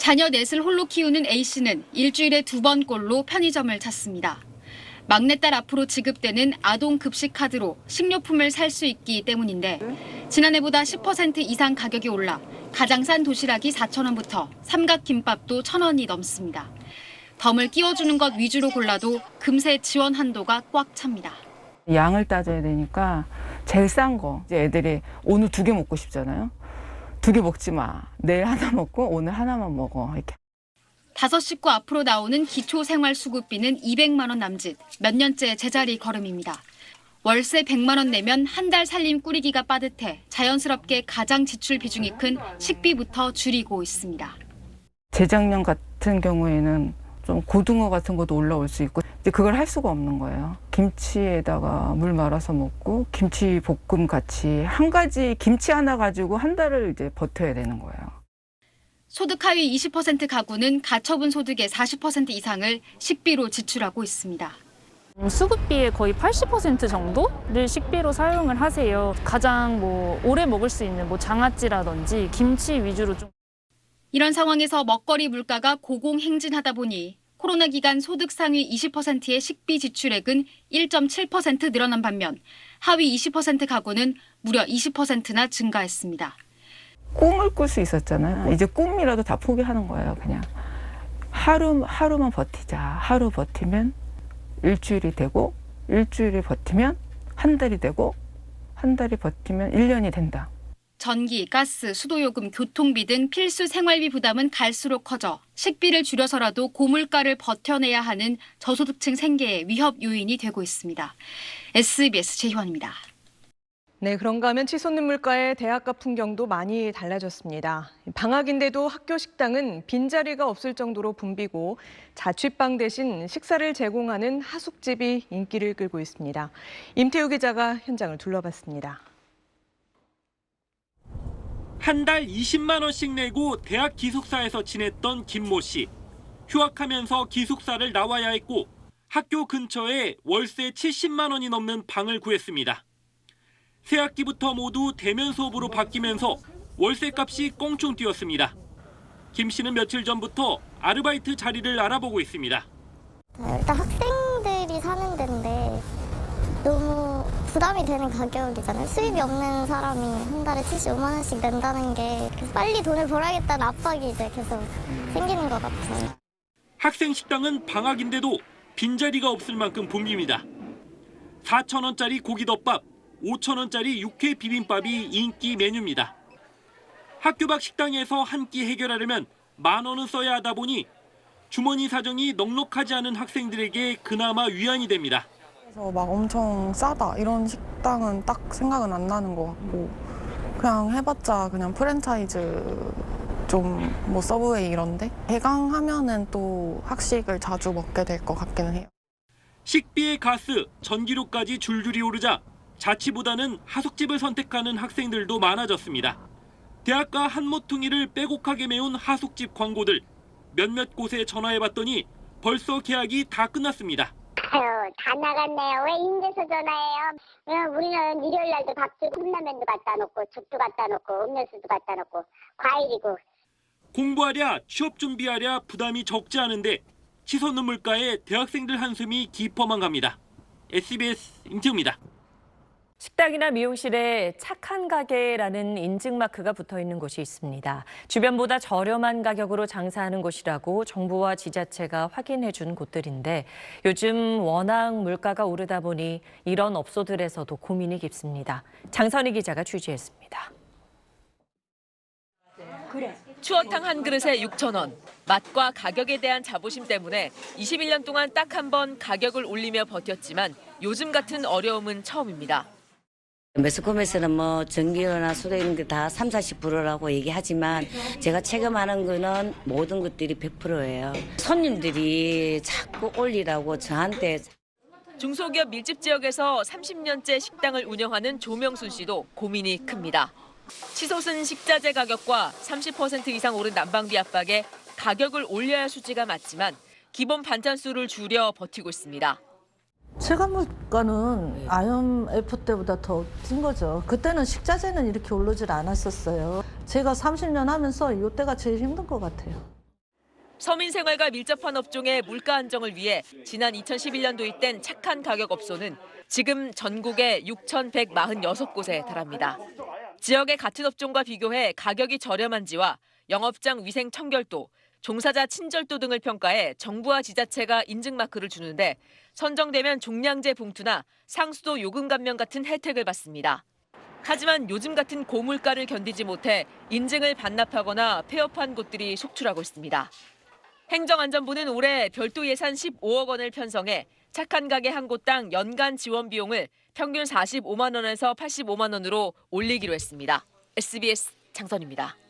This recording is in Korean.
자녀 넷을 홀로 키우는 A씨는 일주일에 2번꼴로 편의점을 찾습니다. 막내딸 앞으로 지급되는 아동급식 카드로 식료품을 살 수 있기 때문인데 지난해보다 10% 이상 가격이 올라 가장 싼 도시락이 4,000원부터 삼각김밥도 1,000원이 넘습니다. 덤을 끼워주는 것 위주로 골라도 금세 지원 한도가 꽉 찹니다. 양을 따져야 되니까 제일 싼 거. 이제 애들이 오늘 2개 먹고 싶잖아요. 2개 먹지 마. 내일 하나 먹고 오늘 하나만 먹어. 이렇게. 5식구 앞으로 나오는 기초생활수급비는 200만 원 남짓, 몇 년째 제자리 걸음입니다. 월세 100만 원 내면 한 달 살림 꾸리기가 빠듯해 자연스럽게 가장 지출 비중이 큰 식비부터 줄이고 있습니다. 재작년 같은 경우에는 좀 고등어 같은 것도 올라올 수 있고 이제 그걸 할 수가 없는 거예요. 김치에다가 물 말아서 먹고 김치 볶음 같이 한 가지 김치 하나 가지고 한 달을 이제 버텨야 되는 거예요. 소득 하위 20% 가구는 가처분 소득의 40% 이상을 식비로 지출하고 있습니다. 수급비의 거의 80% 정도를 식비로 사용을 하세요. 가장 오래 먹을 수 있는 장아찌라든지 김치 위주로 좀. 이런 상황에서 먹거리 물가가 고공행진하다 보니 코로나 기간 소득 상위 20%의 식비 지출액은 1.7% 늘어난 반면 하위 20% 가구는 무려 20%나 증가했습니다. 꿈을 꿀 수 있었잖아요. 이제 꿈이라도 다 포기하는 거예요. 그냥 하루만 버티자. 하루 버티면 일주일이 되고 일주일이 버티면 한 달이 되고 한 달이 버티면 1년이 된다. 전기, 가스, 수도요금, 교통비 등 필수 생활비 부담은 갈수록 커져 식비를 줄여서라도 고물가를 버텨내야 하는 저소득층 생계의 위협 요인이 되고 있습니다. SBS 최희원입니다. 네, 그런가 하면 치솟는 물가에 대학가 풍경도 많이 달라졌습니다. 방학인데도 학교 식당은 빈자리가 없을 정도로 붐비고 자취방 대신 식사를 제공하는 하숙집이 인기를 끌고 있습니다. 임태우 기자가 현장을 둘러봤습니다. 한 달 20만 원씩 내고 대학 기숙사에서 지냈던 김모 씨. 휴학하면서 기숙사를 나와야 했고 학교 근처에 월세 70만 원이 넘는 방을 구했습니다. 새 학기부터 모두 대면 수업으로 바뀌면서 월세값이 껑충 뛰었습니다. 김 씨는 며칠 전부터 아르바이트 자리를 알아보고 있습니다. 일단 학생들이 사는 데인데 너무 부담이 되는 가격이잖아요. 수입이 없는 사람이 한 달에 75만 원씩 낸다는 게 빨리 돈을 벌어야겠다는 압박이 이제 계속 생기는 것 같아요. 학생 식당은 방학인데도 빈자리가 없을 만큼 붐빕니다. 4,000원짜리 고기덮밥, 5,000원짜리 육회 비빔밥이 인기 메뉴입니다. 학교 밖 식당에서 한 끼 해결하려면 10,000원은 써야 하다 보니 주머니 사정이 넉넉하지 않은 학생들에게 그나마 위안이 됩니다. 그래서 막 엄청 싸다 이런 식당은 딱 생각은 안 나는 것 같고 그냥 해봤자 그냥 프랜차이즈 좀 서브웨이 이런데 개강하면은 또 학식을 자주 먹게 될 것 같기는 해요. 식비에 가스, 전기료까지 줄줄이 오르자 자취보다는 하숙집을 선택하는 학생들도 많아졌습니다. 대학가 한 모퉁이를 빼곡하게 메운 하숙집 광고들. 몇몇 곳에 전화해봤더니 벌써 계약이 다 끝났습니다. 아유, 다 나갔네요. 왜 임대서 전화해요? 왜냐면 우리는 일요일 날도 밥도 컵라면도 갖다 놓고 죽도 갖다 놓고 음료수도 갖다 놓고 과일이고. 공부하랴 취업 준비하랴 부담이 적지 않은데 치솟는 물가에 대학생들 한숨이 깊어만 갑니다. SBS 임태우입니다. 식당이나 미용실에 착한 가게라는 인증마크가 붙어 있는 곳이 있습니다. 주변보다 저렴한 가격으로 장사하는 곳이라고 정부와 지자체가 확인해 준 곳들인데 요즘 워낙 물가가 오르다 보니 이런 업소들에서도 고민이 깊습니다. 장선희 기자가 취재했습니다. 추어탕 한 그릇에 6,000원. 맛과 가격에 대한 자부심 때문에 21년 동안 딱 한 번 가격을 올리며 버텼지만 요즘 같은 어려움은 처음입니다. 매스컴에서는 전기료나 수도 이런 게 다 30-40%라고 얘기하지만 제가 체감하는 거는 모든 것들이 100%예요. 손님들이 자꾸 올리라고 저한테. 중소기업 밀집 지역에서 30년째 식당을 운영하는 조명순 씨도 고민이 큽니다. 치솟은 식자재 가격과 30% 이상 오른 난방비 압박에 가격을 올려야 할 수지가 맞지만 기본 반찬 수를 줄여 버티고 있습니다. 체감 물가는 IMF 때보다 더 찐 거죠. 그때는 식자재는 이렇게 오르질 않았었어요. 제가 30년 하면서 이때가 제일 힘든 것 같아요. 서민 생활과 밀접한 업종의 물가 안정을 위해 지난 2011년 도입된 착한 가격 업소는 지금 전국에 6,146곳에 달합니다. 지역의 같은 업종과 비교해 가격이 저렴한지와 영업장 위생 청결도, 종사자 친절도 등을 평가해 정부와 지자체가 인증마크를 주는데 선정되면 종량제 봉투나 상수도 요금 감면 같은 혜택을 받습니다. 하지만 요즘 같은 고물가를 견디지 못해 인증을 반납하거나 폐업한 곳들이 속출하고 있습니다. 행정안전부는 올해 별도 예산 15억 원을 편성해 착한 가게 한 곳당 연간 지원 비용을 평균 45만 원에서 85만 원으로 올리기로 했습니다. SBS 장선입니다.